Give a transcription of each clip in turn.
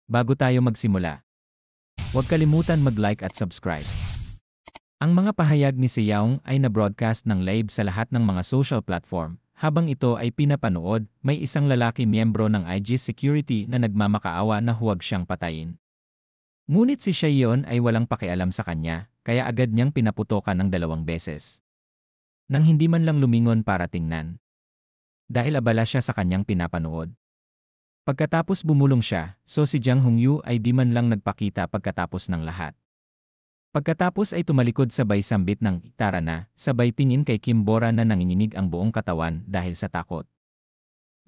Bago tayo magsimula, huwag kalimutan mag-like at subscribe. Ang mga pahayag ni Seyaong ay na-broadcast ng live sa lahat ng mga social platform. Habang ito ay pinapanood, may isang lalaki miyembro ng IG security na nagmamakaawa na huwag siyang patayin. Ngunit si Seyon ay walang pakialam sa kanya, kaya agad niyang pinaputokan ng 2 beses. Nang hindi man lang lumingon para tingnan. Dahil abala siya sa kanyang pinapanood. Pagkatapos bumulong siya, so si Jang Hongyu ay di man lang nagpakita pagkatapos ng lahat. Pagkatapos ay tumalikod sabay sambit ng "Tara na", sabay tingin kay Kim Bora na nanginginig ang buong katawan dahil sa takot.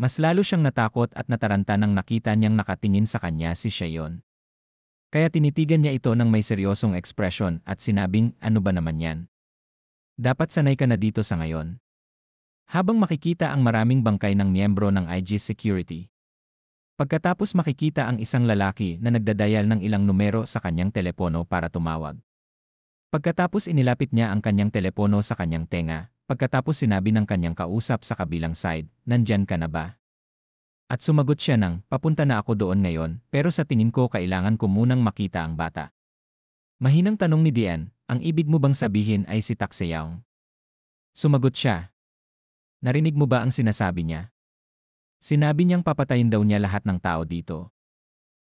Mas lalo siyang natakot at nataranta nang nakita niyang nakatingin sa kanya si Seyon. Kaya tinitigan niya ito ng may seryosong ekspresyon at sinabing, "Ano ba naman yan? Dapat sanay ka na dito sa ngayon." Habang makikita ang maraming bangkay ng miyembro ng IG security. Pagkatapos makikita ang isang lalaki na nagdadayal ng ilang numero sa kanyang telepono para tumawag. Pagkatapos inilapit niya ang kanyang telepono sa kanyang tenga, pagkatapos sinabi ng kanyang kausap sa kabilang side, "Nandyan ka na ba?" At sumagot siya ng, "Papunta na ako doon ngayon, pero sa tingin ko kailangan ko munang makita ang bata." Mahinang tanong ni Dian, "Ang ibig mo bang sabihin ay si Tak Seyaong?" Sumagot siya. "Narinig mo ba ang sinasabi niya? Sinabi niyang papatayin daw niya lahat ng tao dito."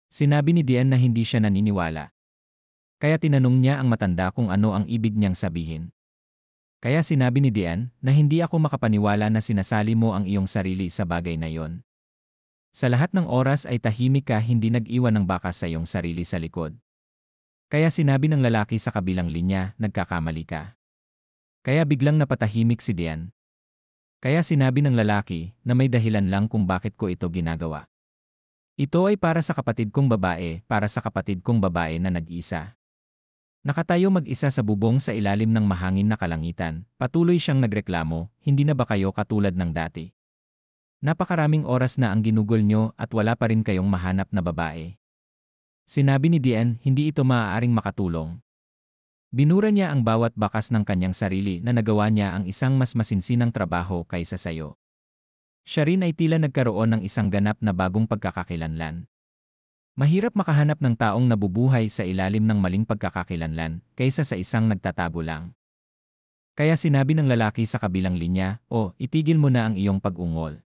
Sinabi ni Dian na hindi siya naniniwala. Kaya tinanong niya ang matanda kung ano ang ibig niyang sabihin. Kaya sinabi ni Dian na hindi ako makapaniwala na sinasali mo ang iyong sarili sa bagay na yon. Sa lahat ng oras ay tahimik ka, hindi nag-iwan ng bakas sa iyong sarili sa likod. Kaya sinabi ng lalaki sa kabilang linya, "Nagkakamali ka." Kaya biglang napatahimik si Dian. Kaya sinabi ng lalaki na may dahilan lang kung bakit ko ito ginagawa. "Ito ay para sa kapatid kong babae, para sa kapatid kong babae na nag-isa." Nakatayo mag-isa sa bubong sa ilalim ng mahangin na kalangitan, patuloy siyang nagreklamo, "Hindi na ba kayo katulad ng dati? Napakaraming oras na ang ginugol nyo at wala pa rin kayong mahanap na babae." Sinabi ni Dian, hindi ito maaaring makatulong. Binura niya ang bawat bakas ng kanyang sarili na nagawa niya ang isang mas masinsinang trabaho kaysa sayo. Siya rin ay tila nagkaroon ng isang ganap na bagong pagkakakilanlan. Mahirap makahanap ng taong nabubuhay sa ilalim ng maling pagkakakilanlan kaysa sa isang nagtatago lang. Kaya sinabi ng lalaki sa kabilang linya, "Oh, itigil mo na ang iyong pag-ungol.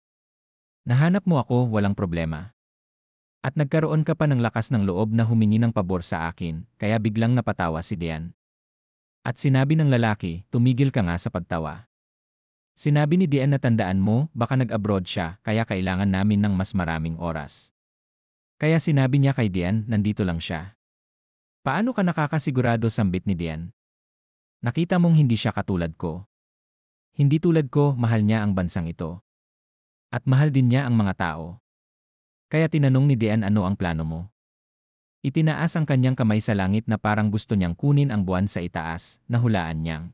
Nahanap mo ako, walang problema. At nagkaroon ka pa ng lakas ng loob na humingi ng pabor sa akin," kaya biglang napatawa si Dian. At sinabi ng lalaki, "Tumigil ka nga sa pagtawa." Sinabi ni Dian na, "Tandaan mo, baka nag-abroad siya, kaya kailangan namin ng mas maraming oras." Kaya sinabi niya kay Dian, "Nandito lang siya." "Paano ka nakakasigurado?" sambit ni Dian. "Nakita mong hindi siya katulad ko. Hindi tulad ko, mahal niya ang bansang ito. At mahal din niya ang mga tao." Kaya tinanong ni Dian, "Ano ang plano mo?" Itinaas ang kanyang kamay sa langit na parang gusto niyang kunin ang buwan sa itaas, nahulaan niyang.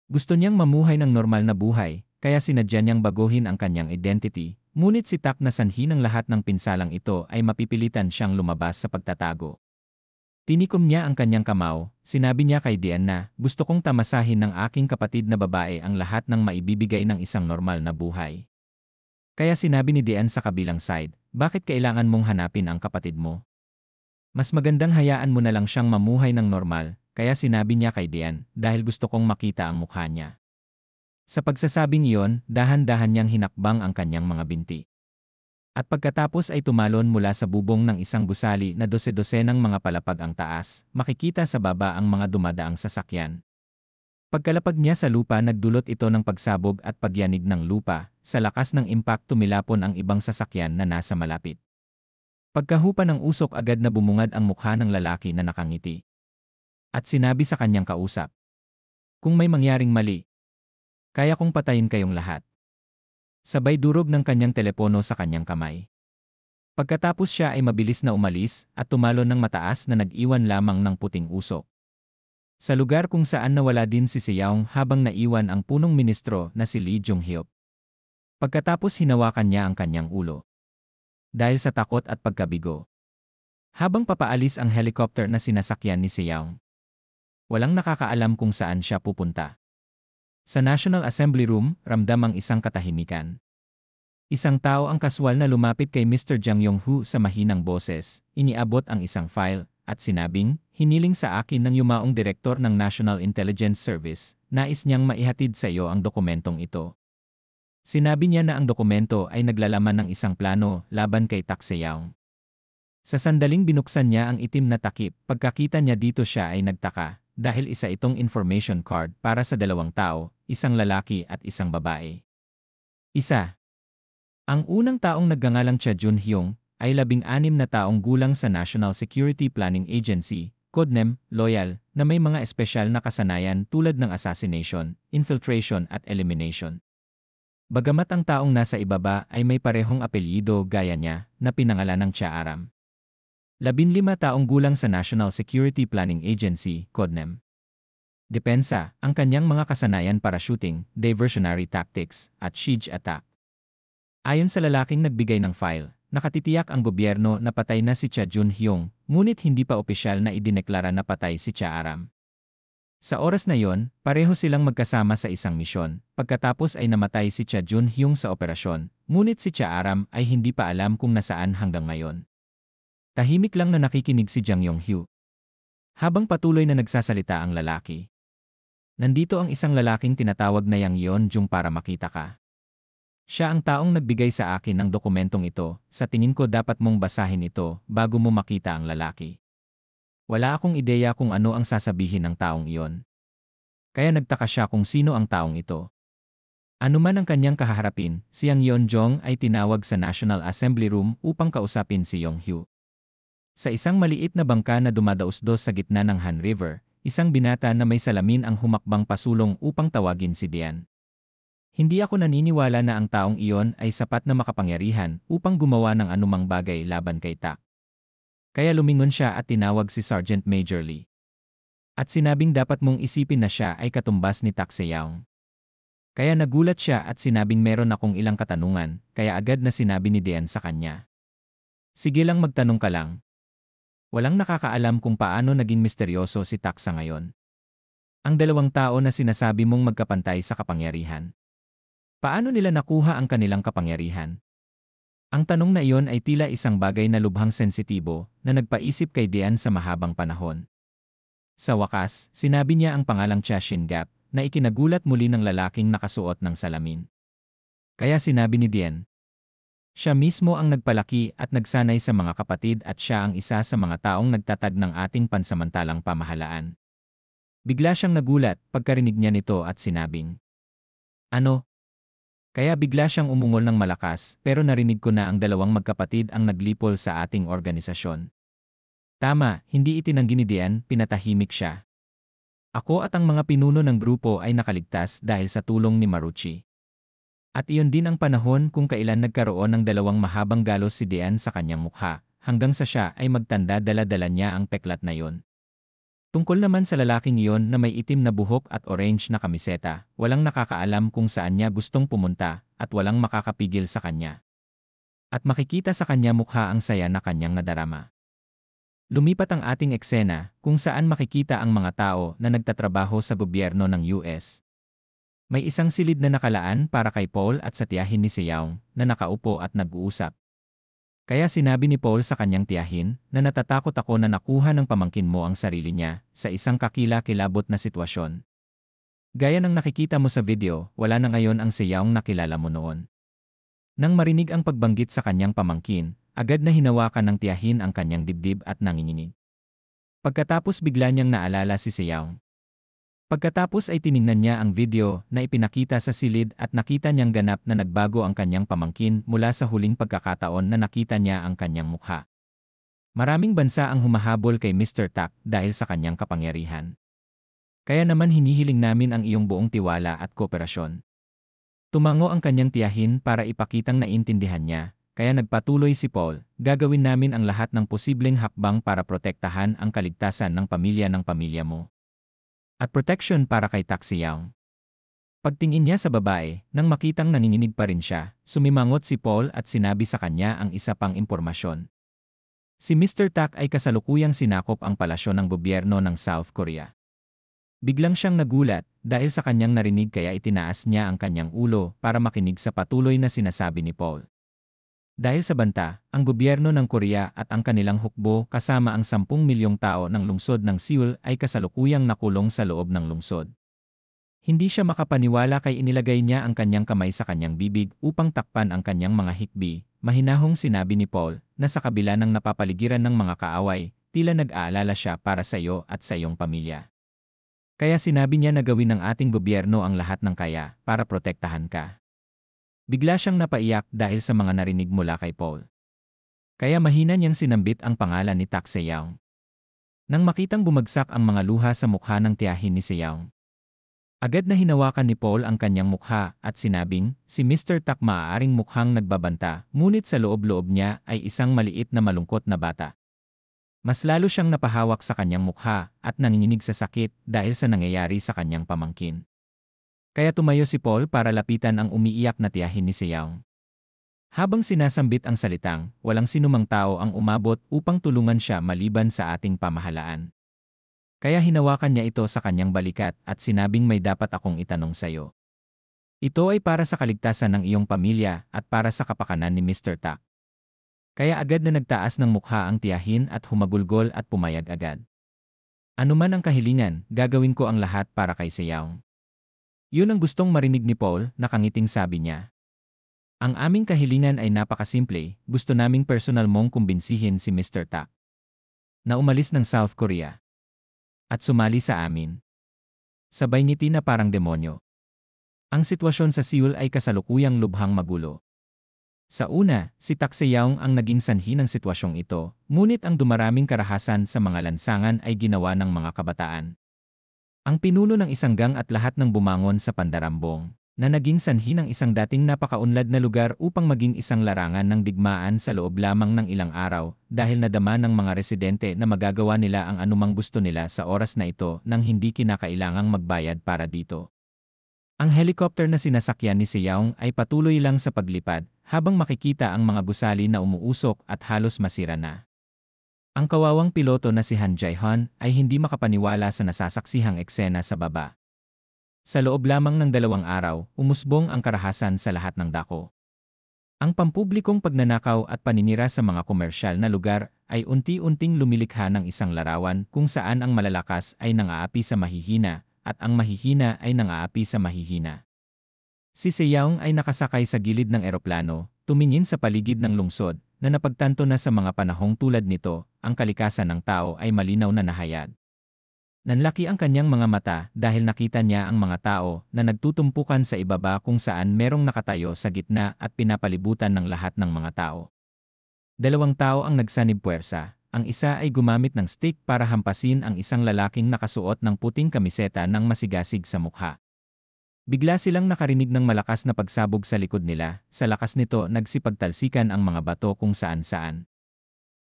Gusto niyang mamuhay ng normal na buhay, kaya sinadya niyang baguhin ang kanyang identity, ngunit si Tak na sanhi ng lahat ng pinsalang ito ay mapipilitan siyang lumabas sa pagtatago. Tinikom niya ang kanyang kamao, sinabi niya kay Dian na, "Gusto kong tamasahin ng aking kapatid na babae ang lahat ng maibibigay ng isang normal na buhay." Kaya sinabi ni Dian sa kabilang side, "Bakit kailangan mong hanapin ang kapatid mo? Mas magandang hayaan mo na lang siyang mamuhay ng normal." Kaya sinabi niya kay Dian, "Dahil gusto kong makita ang mukha niya." Sa pagsasabing iyon, dahan-dahan niyang hinakbang ang kanyang mga binti. At pagkatapos ay tumalon mula sa bubong ng isang gusali na dose-dosenang mga palapag ang taas, makikita sa baba ang mga dumadaang sasakyan. Pagkalapag niya sa lupa, nagdulot ito ng pagsabog at pagyanig ng lupa, sa lakas ng impact tumilapon ang ibang sasakyan na nasa malapit. Pagkahupa ng usok, agad na bumungad ang mukha ng lalaki na nakangiti. At sinabi sa kanyang kausap, "Kung may mangyaring mali, kaya kong patayin kayong lahat." Sabay durog ng kanyang telepono sa kanyang kamay. Pagkatapos siya ay mabilis na umalis at tumalon ng mataas na nag-iwan lamang ng puting usok. Sa lugar kung saan nawala din si Seyaong habang naiwan ang punong ministro na si Lee Jung-hyuk. Pagkatapos hinawakan niya ang kanyang ulo. Dahil sa takot at pagkabigo. Habang papaalis ang helicopter na sinasakyan ni Seyaong. Walang nakakaalam kung saan siya pupunta. Sa National Assembly Room, ramdam ang isang katahimikan. Isang tao ang kaswal na lumapit kay Mr. Jang Yong-hu sa mahinang boses, iniabot ang isang file, at sinabing, hiniling sa akin ng yumaong direktor ng National Intelligence Service, nais niyang maihatid sa iyo ang dokumentong ito. Sinabi niya na ang dokumento ay naglalaman ng isang plano laban kay Tak Se-young. Sa sandaling binuksan niya ang itim na takip, pagkakita niya dito siya ay nagtaka, dahil isa itong information card para sa dalawang tao, isang lalaki at isang babae. Isa. Ang unang taong nagngangalang Cha Jun-hyung ay 16 na taong gulang sa National Security Planning Agency, codename Loyal, na may mga espesyal na kasanayan tulad ng assassination, infiltration at elimination. Bagamat ang taong nasa ibaba ay may parehong apelyido gaya niya na pinangalan ng Cha Aram. 15 taong gulang sa National Security Planning Agency, codename Depensa, ang kanyang mga kasanayan para shooting, diversionary tactics, at siege attack. Ayon sa lalaking nagbigay ng file, nakatitiyak ang gobyerno na patay na si Cha Jun-hyung, ngunit hindi pa opisyal na idineklara na patay si Cha Aram. Sa oras na yon, pareho silang magkasama sa isang misyon, pagkatapos ay namatay si Cha Jun-hyung sa operasyon, ngunit si Cha Aram ay hindi pa alam kung nasaan hanggang ngayon. Tahimik lang na nakikinig si Jang Yong-hu. Habang patuloy na nagsasalita ang lalaki. Nandito ang isang lalaking tinatawag na Yang Yeon-jung para makita ka. Siya ang taong nagbigay sa akin ng dokumentong ito, sa tingin ko dapat mong basahin ito bago mo makita ang lalaki. Wala akong ideya kung ano ang sasabihin ng taong iyon. Kaya nagtaka siya kung sino ang taong ito. Ano man ang kanyang kahaharapin, si Yang Yeon-jung ay tinawag sa National Assembly Room upang kausapin si Yong-hu. Sa isang maliit na bangka na dumadaos-dos sa gitna ng Han River, isang binata na may salamin ang humakbang pasulong upang tawagin si Dian. Hindi ako naniniwala na ang taong iyon ay sapat na makapangyarihan upang gumawa ng anumang bagay laban kay Tak. Kaya lumingon siya at tinawag si Sergeant Major Lee. At sinabing dapat mong isipin na siya ay katumbas ni Tak Se-young. Kaya nagulat siya at sinabing meron akong ilang katanungan, kaya agad na sinabi ni Dian sa kanya. Sige lang, magtanong ka lang. Walang nakakaalam kung paano naging misteryoso si Tak sa ngayon. Ang dalawang tao na sinasabi mong magkapantay sa kapangyarihan. Paano nila nakuha ang kanilang kapangyarihan? Ang tanong na iyon ay tila isang bagay na lubhang sensitibo na nagpaisip kay Dian sa mahabang panahon. Sa wakas, sinabi niya ang pangalang Cha Shin-gap na ikinagulat muli ng lalaking nakasuot ng salamin. Kaya sinabi ni Dian, siya mismo ang nagpalaki at nagsanay sa mga kapatid at siya ang isa sa mga taong nagtatag ng ating pansamantalang pamahalaan. Bigla siyang nagulat pagkarinig niya nito at sinabing, ano? Kaya bigla siyang umungol ng malakas pero narinig ko na ang dalawang magkapatid ang naglipol sa ating organisasyon. Tama, hindi itinanggi ni Dian, pinatahimik siya. Ako at ang mga pinuno ng grupo ay nakaligtas dahil sa tulong ni Maruchi. At iyon din ang panahon kung kailan nagkaroon ng dalawang mahabang galos si Dian sa kanyang mukha, hanggang sa siya ay magtanda dala-dala niya ang peklat na yon. Tungkol naman sa lalaking iyon na may itim na buhok at orange na kamiseta, walang nakakaalam kung saan niya gustong pumunta at walang makakapigil sa kanya. At makikita sa kanya mukha ang saya na kanyang nadarama. Lumipat ang ating eksena kung saan makikita ang mga tao na nagtatrabaho sa gobyerno ng US. May isang silid na nakalaan para kay Paul at sa tiyahin ni Se-young na nakaupo at nag-uusap. Kaya sinabi ni Paul sa kanyang tiyahin na natatakot ako na nakuha ng pamangkin mo ang sarili niya sa isang kakila-kilabot na sitwasyon. Gaya ng nakikita mo sa video, wala na ngayon ang Se-young na kilala mo noon. Nang marinig ang pagbanggit sa kanyang pamangkin, agad na hinawakan ng tiyahin ang kanyang dibdib at nanginginig. Pagkatapos bigla niyang naalala si Se-young. Pagkatapos ay tiningnan niya ang video na ipinakita sa silid at nakita niyang ganap na nagbago ang kanyang pamangkin mula sa huling pagkakataon na nakita niya ang kanyang mukha. Maraming bansa ang humahabol kay Mr. Tak dahil sa kanyang kapangyarihan. Kaya naman hinihiling namin ang iyong buong tiwala at kooperasyon. Tumango ang kanyang tiyahin para ipakitang naintindihan niya, kaya nagpatuloy si Paul, gagawin namin ang lahat ng posibleng hakbang para protektahan ang kaligtasan ng pamilya mo. At protection para kay Tak Se-young. Pagtingin niya sa babae, nang makitang nanginginig pa rin siya, sumimangot si Paul at sinabi sa kanya ang isa pang impormasyon. Si Mr. Tak ay kasalukuyang sinakop ang palasyo ng gobyerno ng South Korea. Biglang siyang nagulat dahil sa kanyang narinig kaya itinaas niya ang kanyang ulo para makinig sa patuloy na sinasabi ni Paul. Dahil sa banta, ang gobyerno ng Korea at ang kanilang hukbo kasama ang 10 milyong tao ng lungsod ng Seoul ay kasalukuyang nakulong sa loob ng lungsod. Hindi siya makapaniwala kay inilagay niya ang kanyang kamay sa kanyang bibig upang takpan ang kanyang mga hikbi. Mahinahong sinabi ni Paul na sa kabila ng napapaligiran ng mga kaaway, tila nag-aalala siya para sa iyo at sa iyong pamilya. Kaya sinabi niya na gawin ng ating gobyerno ang lahat ng kaya para protektahan ka. Bigla siyang napaiyak dahil sa mga narinig mula kay Paul. Kaya mahina niyang sinambit ang pangalan ni Tak Se-young. Nang makitang bumagsak ang mga luha sa mukha ng tiyahin ni Se-young, agad na hinawakan ni Paul ang kanyang mukha at sinabing, si Mr. Tak maaaring mukhang nagbabanta, ngunit sa loob-loob niya ay isang maliit na malungkot na bata. Mas lalo siyang napahawak sa kanyang mukha at nanginginig sa sakit dahil sa nangyayari sa kanyang pamangkin. Kaya tumayo si Paul para lapitan ang umiiyak na tiyahin ni Se-young. Habang sinasambit ang salitang, walang sinumang tao ang umabot upang tulungan siya maliban sa ating pamahalaan. Kaya hinawakan niya ito sa kanyang balikat at sinabing may dapat akong itanong sa iyo. Ito ay para sa kaligtasan ng iyong pamilya at para sa kapakanan ni Mr. Tak. Kaya agad na nagtaas ng mukha ang tiyahin at humagulgol at pumayag agad. Ano man ang kahilingan, gagawin ko ang lahat para kay Se-young. Yun ang gustong marinig ni Paul, nakangiting sabi niya. Ang aming kahilingan ay napakasimple, gusto naming personal mong kumbinsihin si Mr. Tak na umalis ng South Korea at sumali sa amin. Sabay ngiti na parang demonyo. Ang sitwasyon sa Seoul ay kasalukuyang lubhang magulo. Sa una, si Tak Se-young ang naging sanhi ng sitwasyong ito, ngunit ang dumaraming karahasan sa mga lansangan ay ginawa ng mga kabataan. Ang pinuno ng isang gang at lahat ng bumangon sa pandarambong, na naging sanhi ng isang dating napakaunlad na lugar upang maging isang larangan ng digmaan sa loob lamang ng ilang araw dahil nadama ng mga residente na magagawa nila ang anumang gusto nila sa oras na ito nang hindi kinakailangang magbayad para dito. Ang helicopter na sinasakyan ni Se-young ay patuloy lang sa paglipad habang makikita ang mga gusali na umuusok at halos masira na. Ang kawawang piloto na si Han Jae-hyun ay hindi makapaniwala sa nasasaksihang eksena sa baba. Sa loob lamang ng 2 araw, umusbong ang karahasan sa lahat ng dako. Ang pampublikong pagnanakaw at paninira sa mga komersyal na lugar ay unti-unting lumilikha ng isang larawan kung saan ang malalakas ay nangaapi sa mahihina at ang mahihina ay nangaapi sa mahihina. Si Se-young ay nakasakay sa gilid ng eroplano, tumingin sa paligid ng lungsod, na napagtanto na sa mga panahong tulad nito, ang kalikasan ng tao ay malinaw na nahayag. Nanlaki ang kanyang mga mata dahil nakita niya ang mga tao na nagtutumpukan sa ibaba kung saan merong nakatayo sa gitna at pinapalibutan ng lahat ng mga tao. 2 tao ang nagsanib puwersa, ang isa ay gumamit ng stick para hampasin ang isang lalaking nakasuot ng puting kamiseta ng masigasig sa mukha. Bigla silang nakarinig ng malakas na pagsabog sa likod nila, sa lakas nito nagsipagtalsikan ang mga bato kung saan-saan.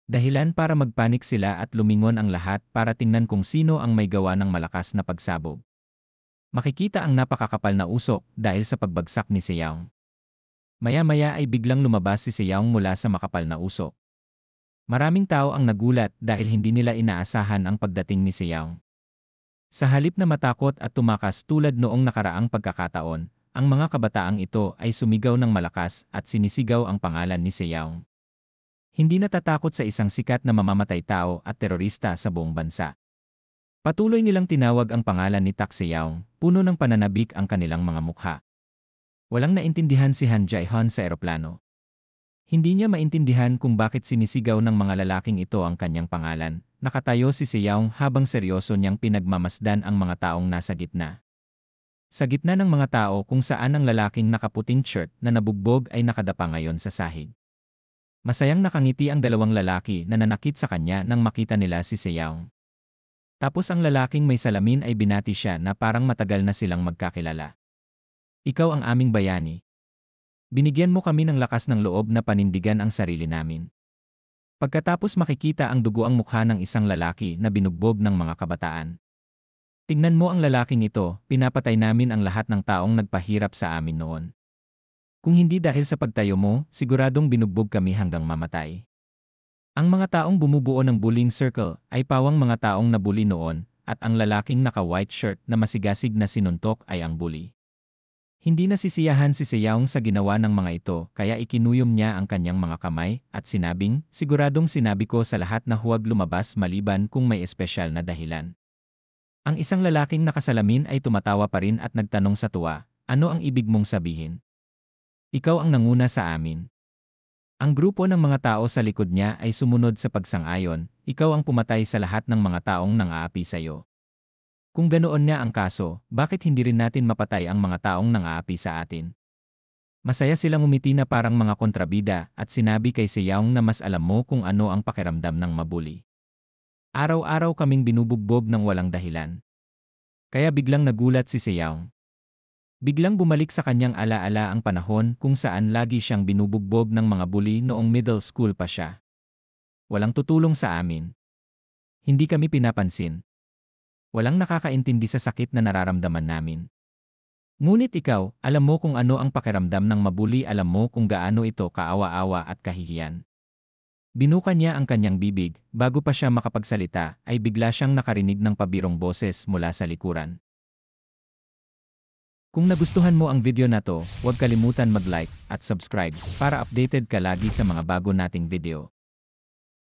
Dahilan para magpanik sila at lumingon ang lahat para tingnan kung sino ang may gawa ng malakas na pagsabog. Makikita ang napakakapal na usok dahil sa pagbagsak ni Se-young. Maya-maya ay biglang lumabas si Se-young mula sa makapal na usok. Maraming tao ang nagulat dahil hindi nila inaasahan ang pagdating ni Se-young. Sa halip na matakot at tumakas tulad noong nakaraang pagkakataon, ang mga kabataang ito ay sumigaw ng malakas at sinisigaw ang pangalan ni Se-young. Hindi natatakot sa isang sikat na mamamatay tao at terorista sa buong bansa. Patuloy nilang tinawag ang pangalan ni Tak Se-young, puno ng pananabik ang kanilang mga mukha. Walang naintindihan si Han Jae-hyun sa eroplano. Hindi niya maintindihan kung bakit sinisigaw ng mga lalaking ito ang kanyang pangalan. Nakatayo si Se-young habang seryoso niyang pinagmamasdan ang mga taong nasa gitna. Sa gitna ng mga tao kung saan ang lalaking nakaputing shirt na nabugbog ay nakadapa ngayon sa sahig. Masayang nakangiti ang 2 lalaki na nanakit sa kanya nang makita nila si Se-young. Tapos ang lalaking may salamin ay binati siya na parang matagal na silang magkakilala. Ikaw ang aming bayani. Binigyan mo kami ng lakas ng loob na panindigan ang sarili namin. Pagkatapos makikita ang dugo ang mukha ng isang lalaki na binugbog ng mga kabataan. Tingnan mo ang lalaking ito, pinapatay namin ang lahat ng taong nagpahirap sa amin noon. Kung hindi dahil sa pagtayo mo, siguradong binugbog kami hanggang mamatay. Ang mga taong bumubuo ng bullying circle ay pawang mga taong nabully noon at ang lalaking naka-white shirt na masigasig na sinuntok ay ang bully. Hindi nasisiyahan si Seyaong sa ginawa ng mga ito kaya ikinuyom niya ang kanyang mga kamay at sinabing, "Siguradong sinabi ko sa lahat na huwag lumabas maliban kung may espesyal na dahilan." Ang isang lalaking nakasalamin ay tumatawa pa rin at nagtanong sa tuwa, "Ano ang ibig mong sabihin? Ikaw ang nanguna sa amin." Ang grupo ng mga tao sa likod niya ay sumunod sa pagsang-ayon, "Ikaw ang pumatay sa lahat ng mga taong nang-aapi sa iyo. Kung ganoon nga ang kaso, bakit hindi rin natin mapatay ang mga taong nang-aapi sa atin?" Masaya silang umiti na parang mga kontrabida at sinabi kay Seyaong na mas alam mo kung ano ang pakiramdam ng mabuli. Araw-araw kaming binubugbog ng walang dahilan. Kaya biglang nagulat si Seyaong. Biglang bumalik sa kanyang alaala ang panahon kung saan lagi siyang binubugbog ng mga bully noong middle school pa siya. Walang tutulong sa amin. Hindi kami pinapansin. Walang nakakaintindi sa sakit na nararamdaman namin. Ngunit ikaw, alam mo kung ano ang pakiramdam ng mabuli, alam mo kung gaano ito kaawa-awa at kahihiyan. Binuka niya ang kanyang bibig, bago pa siya makapagsalita, ay bigla siyang nakarinig ng pabirong boses mula sa likuran. Kung nagustuhan mo ang video na to, huwag kalimutan mag-like at subscribe para updated ka lagi sa mga bago nating video.